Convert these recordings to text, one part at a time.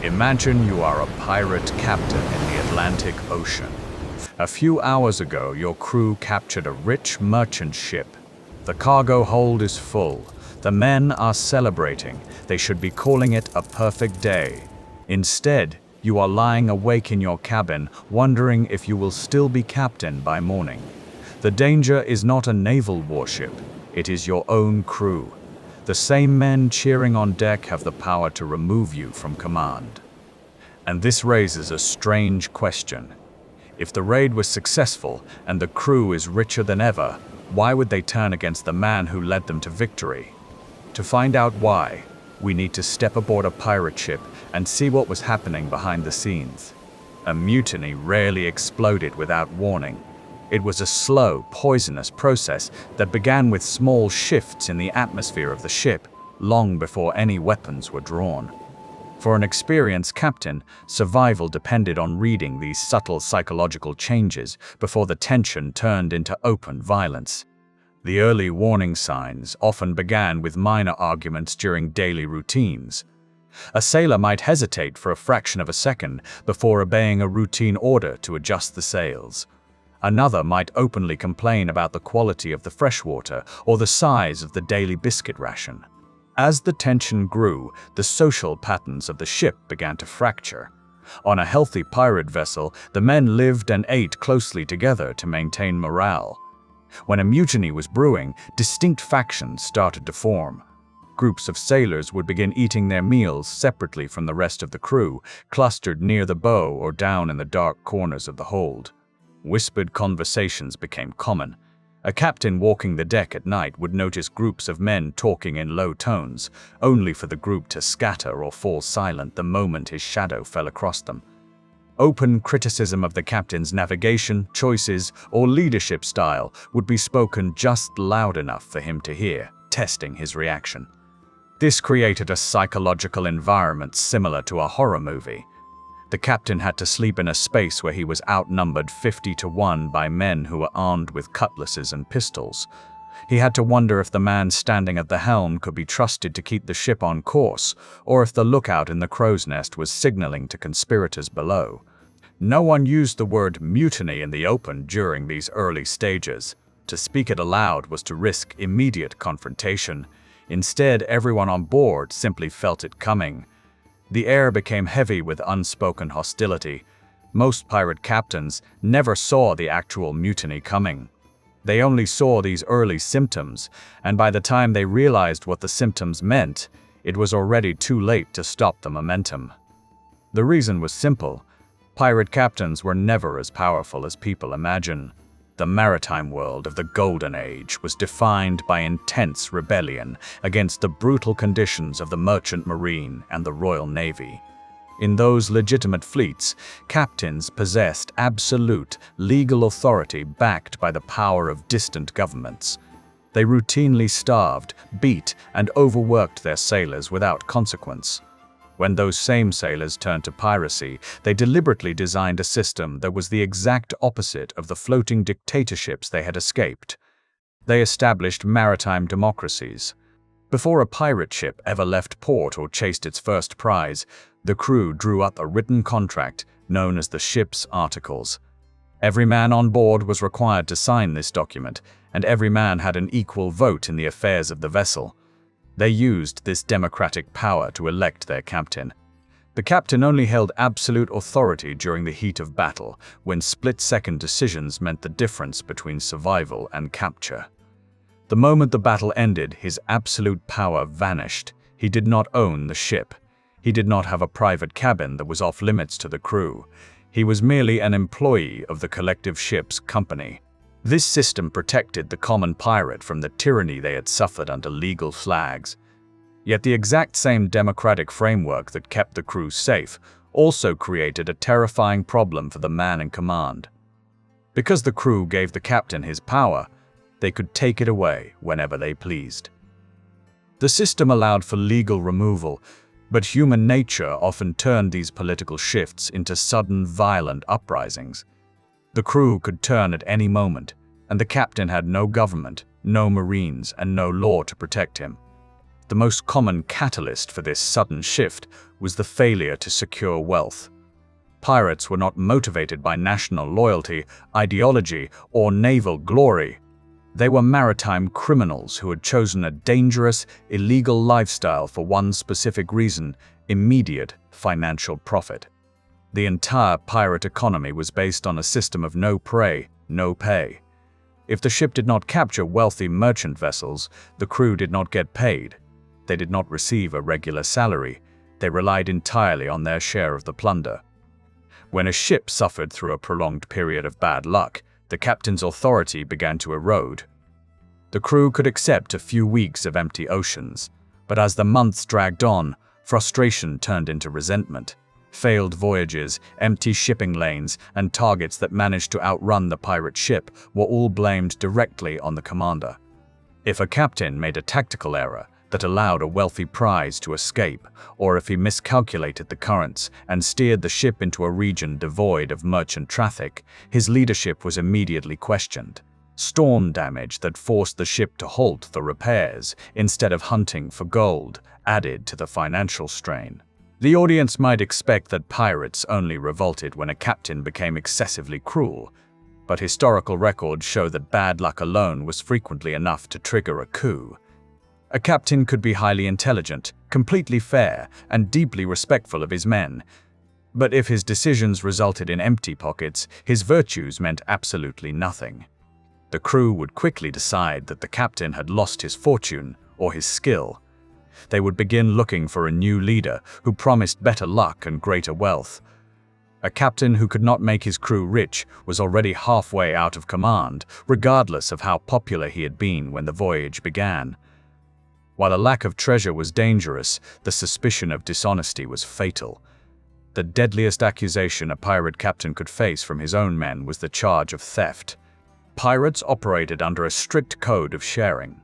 Imagine you are a pirate captain in the Atlantic Ocean. A few hours ago, your crew captured a rich merchant ship. The cargo hold is full. The men are celebrating. They should be calling it a perfect day. Instead, you are lying awake in your cabin, wondering if you will still be captain by morning. The danger is not a naval warship. It is your own crew. The same men cheering on deck have the power to remove you from command. And this raises a strange question. If the raid was successful and the crew is richer than ever, why would they turn against the man who led them to victory? To find out why, we need to step aboard a pirate ship and see what was happening behind the scenes. A mutiny rarely exploded without warning. It was a slow, poisonous process that began with small shifts in the atmosphere of the ship, long before any weapons were drawn. For an experienced captain, survival depended on reading these subtle psychological changes before the tension turned into open violence. The early warning signs often began with minor arguments during daily routines. A sailor might hesitate for a fraction of a second before obeying a routine order to adjust the sails. Another might openly complain about the quality of the freshwater or the size of the daily biscuit ration. As the tension grew, the social patterns of the ship began to fracture. On a healthy pirate vessel, the men lived and ate closely together to maintain morale. When a mutiny was brewing, distinct factions started to form. Groups of sailors would begin eating their meals separately from the rest of the crew, clustered near the bow or down in the dark corners of the hold. Whispered conversations became common. A captain walking the deck at night would notice groups of men talking in low tones, only for the group to scatter or fall silent the moment his shadow fell across them. Open criticism of the captain's navigation, choices, or leadership style would be spoken just loud enough for him to hear, testing his reaction. This created a psychological environment similar to a horror movie. The captain had to sleep in a space where he was outnumbered 50-1 by men who were armed with cutlasses and pistols. He had to wonder if the man standing at the helm could be trusted to keep the ship on course, or if the lookout in the crow's nest was signaling to conspirators below. No one used the word mutiny in the open during these early stages. To speak it aloud was to risk immediate confrontation. Instead, everyone on board simply felt it coming. The air became heavy with unspoken hostility. Most pirate captains never saw the actual mutiny coming. They only saw these early symptoms, and by the time they realized what the symptoms meant, it was already too late to stop the momentum. The reason was simple. Pirate captains were never as powerful as people imagine. The maritime world of the Golden Age was defined by intense rebellion against the brutal conditions of the merchant marine and the Royal Navy. In those legitimate fleets, captains possessed absolute legal authority backed by the power of distant governments. They routinely starved, beat, and overworked their sailors without consequence. When those same sailors turned to piracy, they deliberately designed a system that was the exact opposite of the floating dictatorships they had escaped. They established maritime democracies. Before a pirate ship ever left port or chased its first prize, the crew drew up a written contract known as the ship's articles. Every man on board was required to sign this document, and every man had an equal vote in the affairs of the vessel. They used this democratic power to elect their captain. The captain only held absolute authority during the heat of battle, when split-second decisions meant the difference between survival and capture. The moment the battle ended, his absolute power vanished. He did not own the ship. He did not have a private cabin that was off-limits to the crew. He was merely an employee of the collective ship's company. This system protected the common pirate from the tyranny they had suffered under legal flags. Yet the exact same democratic framework that kept the crew safe also created a terrifying problem for the man in command. Because the crew gave the captain his power, they could take it away whenever they pleased. The system allowed for legal removal, but human nature often turned these political shifts into sudden, violent uprisings. The crew could turn at any moment, and the captain had no government, no marines, and no law to protect him. The most common catalyst for this sudden shift was the failure to secure wealth. Pirates were not motivated by national loyalty, ideology, or naval glory. They were maritime criminals who had chosen a dangerous, illegal lifestyle for one specific reason: immediate financial profit. The entire pirate economy was based on a system of no prey, no pay. If the ship did not capture wealthy merchant vessels, the crew did not get paid. They did not receive a regular salary. They relied entirely on their share of the plunder. When a ship suffered through a prolonged period of bad luck, the captain's authority began to erode. The crew could accept a few weeks of empty oceans, but as the months dragged on, frustration turned into resentment. Failed voyages, empty shipping lanes, and targets that managed to outrun the pirate ship were all blamed directly on the commander. If a captain made a tactical error that allowed a wealthy prize to escape, or if he miscalculated the currents and steered the ship into a region devoid of merchant traffic, his leadership was immediately questioned. Storm damage that forced the ship to halt for repairs instead of hunting for gold added to the financial strain. The audience might expect that pirates only revolted when a captain became excessively cruel, but historical records show that bad luck alone was frequently enough to trigger a coup. A captain could be highly intelligent, completely fair, and deeply respectful of his men, but if his decisions resulted in empty pockets, his virtues meant absolutely nothing. The crew would quickly decide that the captain had lost his fortune or his skill. They would begin looking for a new leader who promised better luck and greater wealth. A captain who could not make his crew rich was already halfway out of command, regardless of how popular he had been when the voyage began. While a lack of treasure was dangerous, the suspicion of dishonesty was fatal. The deadliest accusation a pirate captain could face from his own men was the charge of theft. Pirates operated under a strict code of sharing.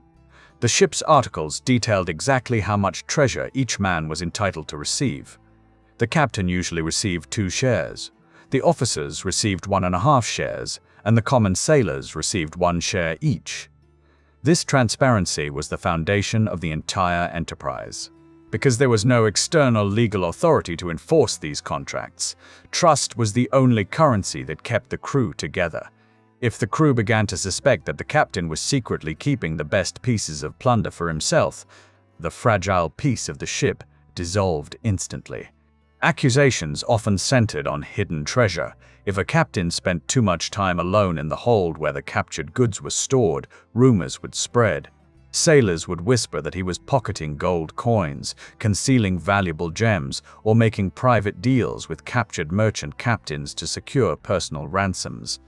The ship's articles detailed exactly how much treasure each man was entitled to receive. The captain usually received 2 shares, the officers received 1.5 shares, and the common sailors received 1 share each. This transparency was the foundation of the entire enterprise. Because there was no external legal authority to enforce these contracts, trust was the only currency that kept the crew together. If the crew began to suspect that the captain was secretly keeping the best pieces of plunder for himself, the fragile piece of the ship dissolved instantly. Accusations often centered on hidden treasure. If a captain spent too much time alone in the hold where the captured goods were stored, rumors would spread. Sailors would whisper that he was pocketing gold coins, concealing valuable gems, or making private deals with captured merchant captains to secure personal ransoms.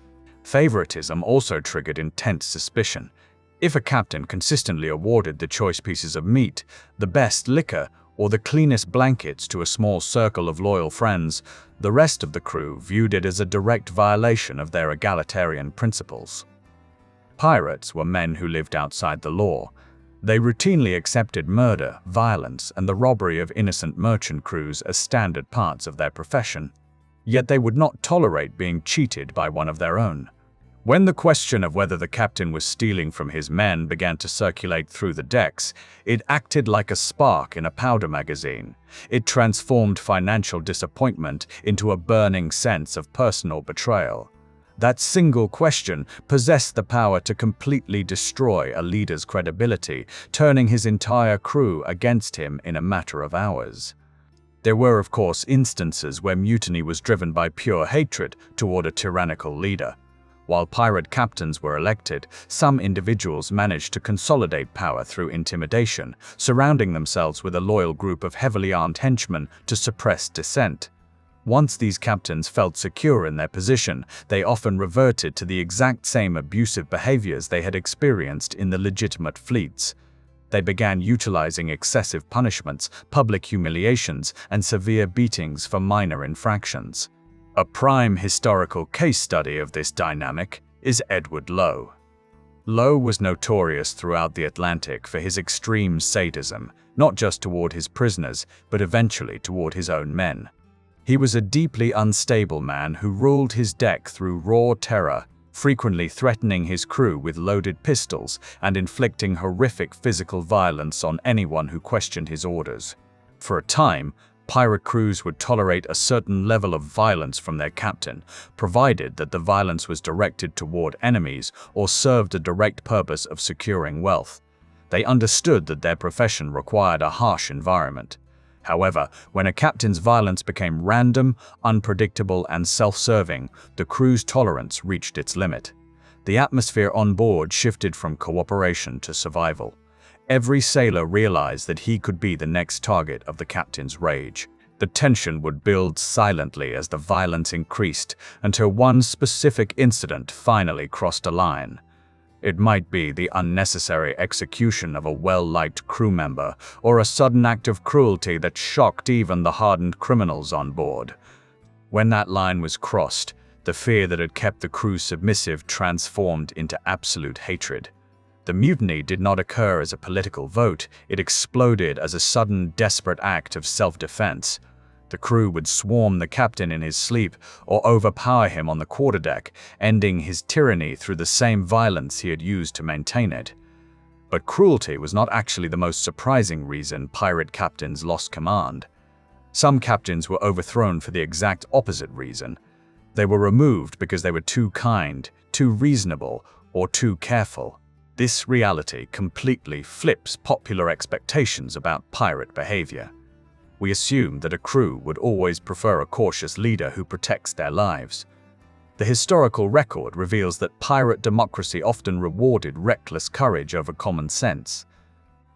Favoritism also triggered intense suspicion. If a captain consistently awarded the choice pieces of meat, the best liquor, or the cleanest blankets to a small circle of loyal friends, the rest of the crew viewed it as a direct violation of their egalitarian principles. Pirates were men who lived outside the law. They routinely accepted murder, violence, and the robbery of innocent merchant crews as standard parts of their profession. Yet they would not tolerate being cheated by one of their own. When the question of whether the captain was stealing from his men began to circulate through the decks, it acted like a spark in a powder magazine. It transformed financial disappointment into a burning sense of personal betrayal. That single question possessed the power to completely destroy a leader's credibility, turning his entire crew against him in a matter of hours. There were, of course, instances where mutiny was driven by pure hatred toward a tyrannical leader. While pirate captains were elected, some individuals managed to consolidate power through intimidation, surrounding themselves with a loyal group of heavily armed henchmen to suppress dissent. Once these captains felt secure in their position, they often reverted to the exact same abusive behaviors they had experienced in the legitimate fleets. They began utilizing excessive punishments, public humiliations, and severe beatings for minor infractions. A prime historical case study of this dynamic is Edward Lowe. Lowe was notorious throughout the Atlantic for his extreme sadism, not just toward his prisoners, but eventually toward his own men. He was a deeply unstable man who ruled his deck through raw terror, frequently threatening his crew with loaded pistols and inflicting horrific physical violence on anyone who questioned his orders. For a time, pirate crews would tolerate a certain level of violence from their captain, provided that the violence was directed toward enemies or served a direct purpose of securing wealth. They understood that their profession required a harsh environment. However, when a captain's violence became random, unpredictable, and self-serving, the crew's tolerance reached its limit. The atmosphere on board shifted from cooperation to survival. Every sailor realized that he could be the next target of the captain's rage. The tension would build silently as the violence increased until one specific incident finally crossed a line. It might be the unnecessary execution of a well-liked crew member or a sudden act of cruelty that shocked even the hardened criminals on board. When that line was crossed, the fear that had kept the crew submissive transformed into absolute hatred. The mutiny did not occur as a political vote, it exploded as a sudden, desperate act of self-defense. The crew would swarm the captain in his sleep or overpower him on the quarterdeck, ending his tyranny through the same violence he had used to maintain it. But cruelty was not actually the most surprising reason pirate captains lost command. Some captains were overthrown for the exact opposite reason. They were removed because they were too kind, too reasonable, or too careful. This reality completely flips popular expectations about pirate behavior. We assume that a crew would always prefer a cautious leader who protects their lives. The historical record reveals that pirate democracy often rewarded reckless courage over common sense.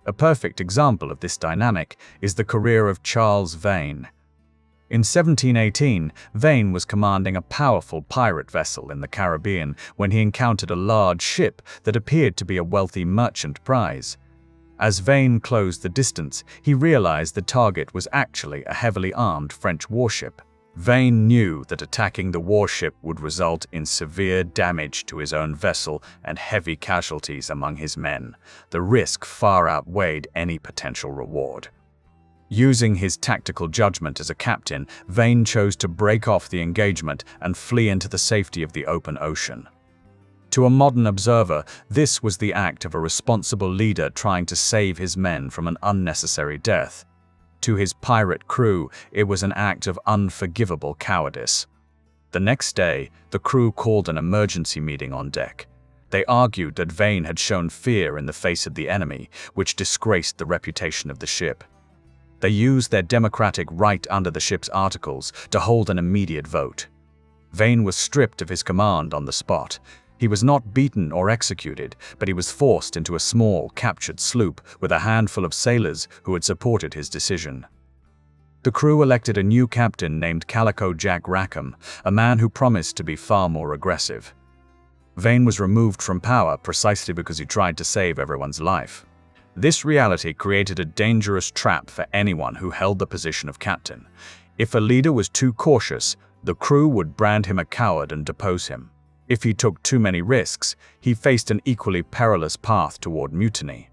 A perfect example of this dynamic is the career of Charles Vane. In 1718, Vane was commanding a powerful pirate vessel in the Caribbean when he encountered a large ship that appeared to be a wealthy merchant prize. As Vane closed the distance, he realized the target was actually a heavily armed French warship. Vane knew that attacking the warship would result in severe damage to his own vessel and heavy casualties among his men. The risk far outweighed any potential reward. Using his tactical judgment as a captain, Vane chose to break off the engagement and flee into the safety of the open ocean. To a modern observer, this was the act of a responsible leader trying to save his men from an unnecessary death. To his pirate crew, it was an act of unforgivable cowardice. The next day, the crew called an emergency meeting on deck. They argued that Vane had shown fear in the face of the enemy, which disgraced the reputation of the ship. They used their democratic right under the ship's articles to hold an immediate vote. Vane was stripped of his command on the spot. He was not beaten or executed, but he was forced into a small, captured sloop with a handful of sailors who had supported his decision. The crew elected a new captain named Calico Jack Rackham, a man who promised to be far more aggressive. Vane was removed from power precisely because he tried to save everyone's life. This reality created a dangerous trap for anyone who held the position of captain. If a leader was too cautious, the crew would brand him a coward and depose him. If he took too many risks, he faced an equally perilous path toward mutiny.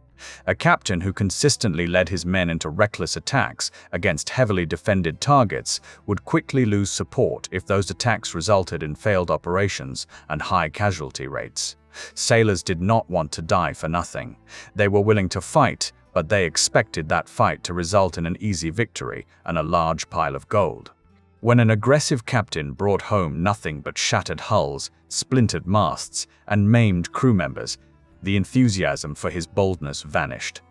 A captain who consistently led his men into reckless attacks against heavily defended targets would quickly lose support if those attacks resulted in failed operations and high casualty rates. Sailors did not want to die for nothing. They were willing to fight, but they expected that fight to result in an easy victory and a large pile of gold. When an aggressive captain brought home nothing but shattered hulls, splintered masts, and maimed crew members, the enthusiasm for his boldness vanished.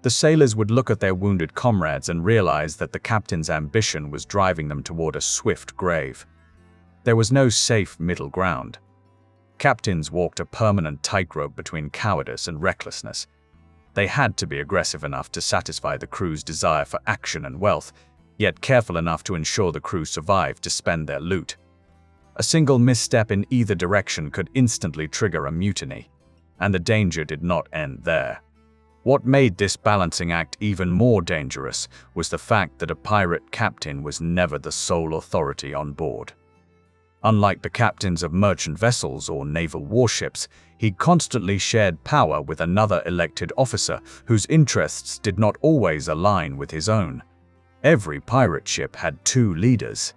The sailors would look at their wounded comrades and realize that the captain's ambition was driving them toward a swift grave. There was no safe middle ground. Captains walked a permanent tightrope between cowardice and recklessness. They had to be aggressive enough to satisfy the crew's desire for action and wealth, yet careful enough to ensure the crew survived to spend their loot. A single misstep in either direction could instantly trigger a mutiny, and the danger did not end there. What made this balancing act even more dangerous was the fact that a pirate captain was never the sole authority on board. Unlike the captains of merchant vessels or naval warships, he constantly shared power with another elected officer whose interests did not always align with his own. Every pirate ship had two leaders.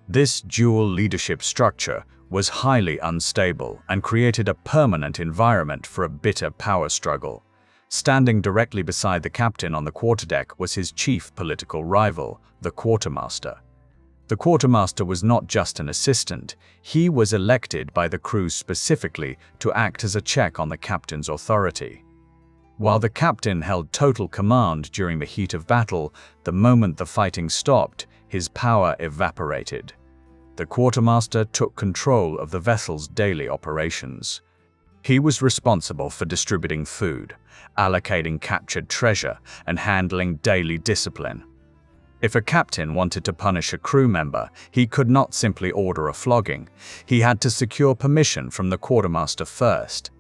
This dual leadership structure was highly unstable and created a permanent environment for a bitter power struggle. Standing directly beside the captain on the quarterdeck was his chief political rival, the quartermaster. The quartermaster was not just an assistant, he was elected by the crew specifically to act as a check on the captain's authority. While the captain held total command during the heat of battle, the moment the fighting stopped, his power evaporated. The quartermaster took control of the vessel's daily operations. He was responsible for distributing food, allocating captured treasure, and handling daily discipline. If a captain wanted to punish a crew member, he could not simply order a flogging. He had to secure permission from the quartermaster first.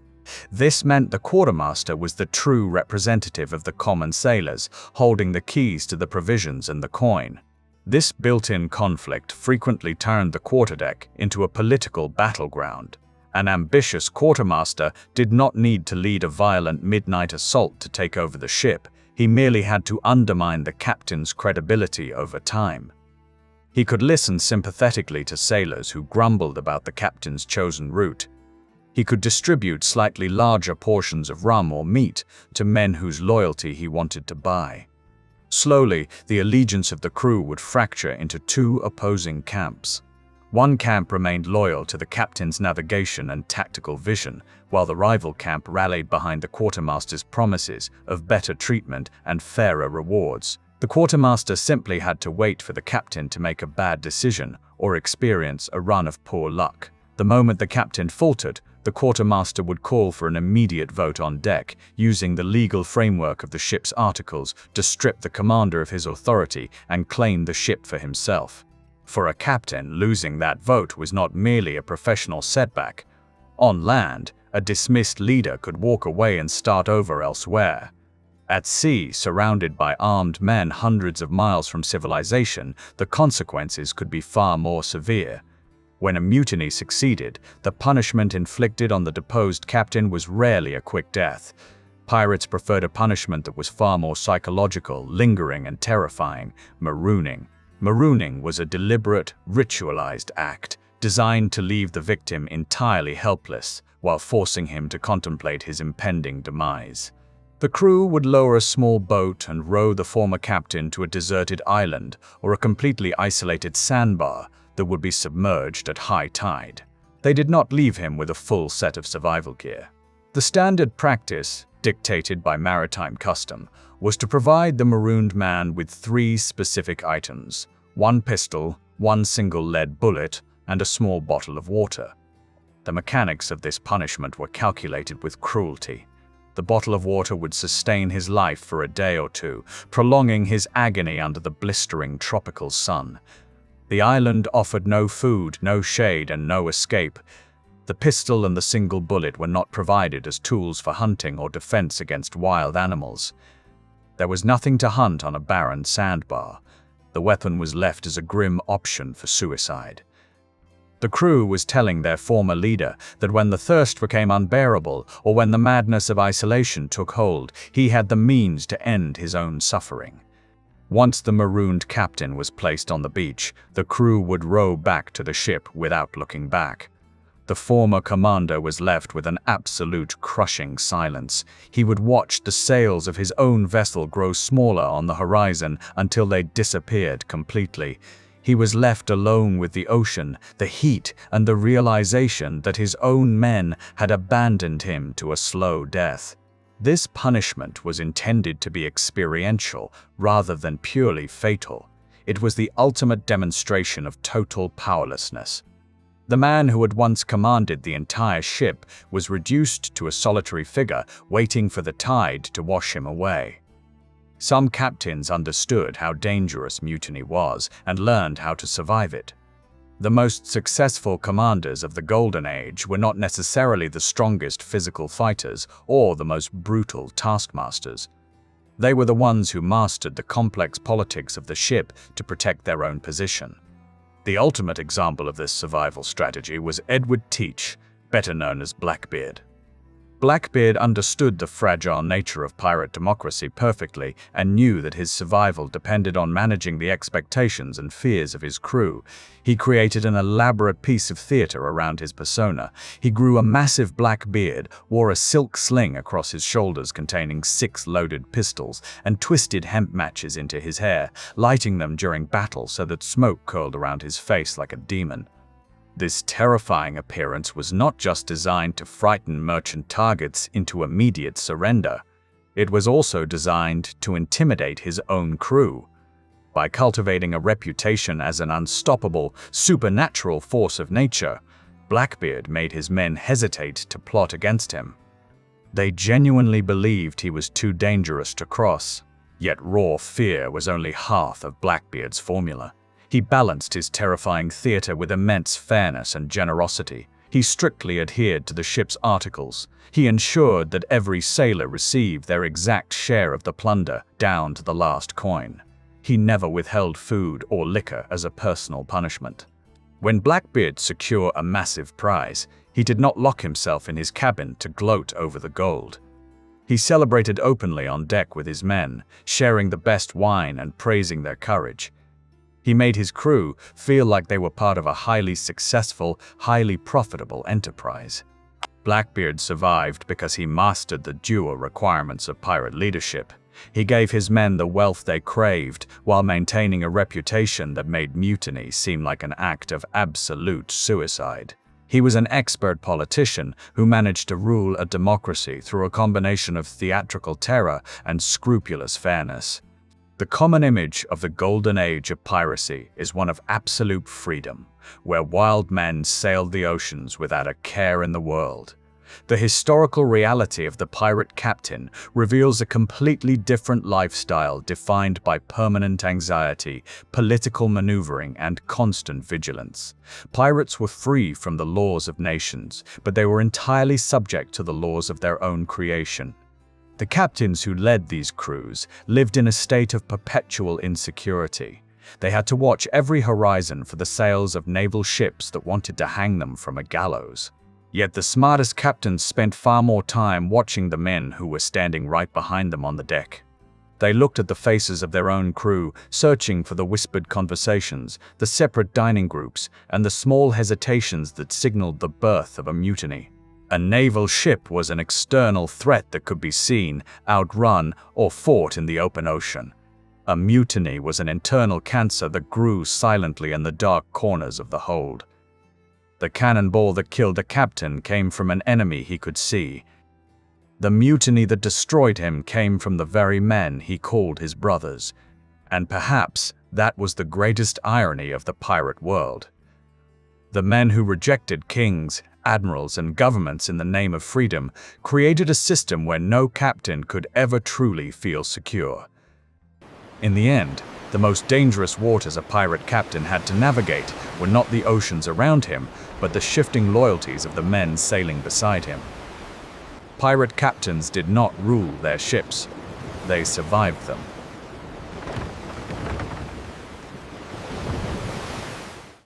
This meant the quartermaster was the true representative of the common sailors, holding the keys to the provisions and the coin. This built-in conflict frequently turned the quarterdeck into a political battleground. An ambitious quartermaster did not need to lead a violent midnight assault to take over the ship. He merely had to undermine the captain's credibility over time. He could listen sympathetically to sailors who grumbled about the captain's chosen route. He could distribute slightly larger portions of rum or meat to men whose loyalty he wanted to buy. Slowly, the allegiance of the crew would fracture into two opposing camps. One camp remained loyal to the captain's navigation and tactical vision, while the rival camp rallied behind the quartermaster's promises of better treatment and fairer rewards. The quartermaster simply had to wait for the captain to make a bad decision or experience a run of poor luck. The moment the captain faltered, the quartermaster would call for an immediate vote on deck, using the legal framework of the ship's articles to strip the commander of his authority and claim the ship for himself. For a captain, losing that vote was not merely a professional setback. On land, a dismissed leader could walk away and start over elsewhere. At sea, surrounded by armed men hundreds of miles from civilization, the consequences could be far more severe. When a mutiny succeeded, the punishment inflicted on the deposed captain was rarely a quick death. Pirates preferred a punishment that was far more psychological, lingering, and terrifying: marooning. Marooning was a deliberate, ritualized act designed to leave the victim entirely helpless while forcing him to contemplate his impending demise. The crew would lower a small boat and row the former captain to a deserted island or a completely isolated sandbar that would be submerged at high tide. They did not leave him with a full set of survival gear. The standard practice, dictated by maritime custom, was to provide the marooned man with 3 specific items: 1 pistol, 1 single lead bullet, and a small bottle of water. The mechanics of this punishment were calculated with cruelty. The bottle of water would sustain his life for a day or two, prolonging his agony under the blistering tropical sun. The island offered no food, no shade, and no escape. The pistol and the single bullet were not provided as tools for hunting or defense against wild animals. There was nothing to hunt on a barren sandbar. The weapon was left as a grim option for suicide. The crew was telling their former leader that when the thirst became unbearable or when the madness of isolation took hold, he had the means to end his own suffering. Once the marooned captain was placed on the beach, the crew would row back to the ship without looking back. The former commander was left with an absolute crushing silence. He would watch the sails of his own vessel grow smaller on the horizon until they disappeared completely. He was left alone with the ocean, the heat, and the realization that his own men had abandoned him to a slow death. This punishment was intended to be experiential rather than purely fatal. It was the ultimate demonstration of total powerlessness. The man who had once commanded the entire ship was reduced to a solitary figure waiting for the tide to wash him away. Some captains understood how dangerous mutiny was and learned how to survive it. The most successful commanders of the Golden Age were not necessarily the strongest physical fighters or the most brutal taskmasters. They were the ones who mastered the complex politics of the ship to protect their own position. The ultimate example of this survival strategy was Edward Teach, better known as Blackbeard. Blackbeard understood the fragile nature of pirate democracy perfectly and knew that his survival depended on managing the expectations and fears of his crew. He created an elaborate piece of theater around his persona. He grew a massive black beard, wore a silk sling across his shoulders containing 6 loaded pistols, and twisted hemp matches into his hair, lighting them during battle so that smoke curled around his face like a demon. This terrifying appearance was not just designed to frighten merchant targets into immediate surrender. It was also designed to intimidate his own crew. By cultivating a reputation as an unstoppable, supernatural force of nature, Blackbeard made his men hesitate to plot against him. They genuinely believed he was too dangerous to cross, yet raw fear was only half of Blackbeard's formula. He balanced his terrifying theater with immense fairness and generosity. He strictly adhered to the ship's articles. He ensured that every sailor received their exact share of the plunder, down to the last coin. He never withheld food or liquor as a personal punishment. When Blackbeard secured a massive prize, he did not lock himself in his cabin to gloat over the gold. He celebrated openly on deck with his men, sharing the best wine and praising their courage. He made his crew feel like they were part of a highly successful, highly profitable enterprise. Blackbeard survived because he mastered the dual requirements of pirate leadership. He gave his men the wealth they craved while maintaining a reputation that made mutiny seem like an act of absolute suicide. He was an expert politician who managed to rule a democracy through a combination of theatrical terror and scrupulous fairness. The common image of the Golden Age of Piracy is one of absolute freedom, where wild men sailed the oceans without a care in the world. The historical reality of the pirate captain reveals a completely different lifestyle defined by permanent anxiety, political maneuvering, and constant vigilance. Pirates were free from the laws of nations, but they were entirely subject to the laws of their own creation. The captains who led these crews lived in a state of perpetual insecurity. They had to watch every horizon for the sails of naval ships that wanted to hang them from a gallows. Yet the smartest captains spent far more time watching the men who were standing right behind them on the deck. They looked at the faces of their own crew, searching for the whispered conversations, the separate dining groups, and the small hesitations that signaled the birth of a mutiny. A naval ship was an external threat that could be seen, outrun, or fought in the open ocean. A mutiny was an internal cancer that grew silently in the dark corners of the hold. The cannonball that killed the captain came from an enemy he could see. The mutiny that destroyed him came from the very men he called his brothers. And perhaps that was the greatest irony of the pirate world. The men who rejected kings, admirals, and governments in the name of freedom created a system where no captain could ever truly feel secure. In the end, the most dangerous waters a pirate captain had to navigate were not the oceans around him, but the shifting loyalties of the men sailing beside him. Pirate captains did not rule their ships. They survived them.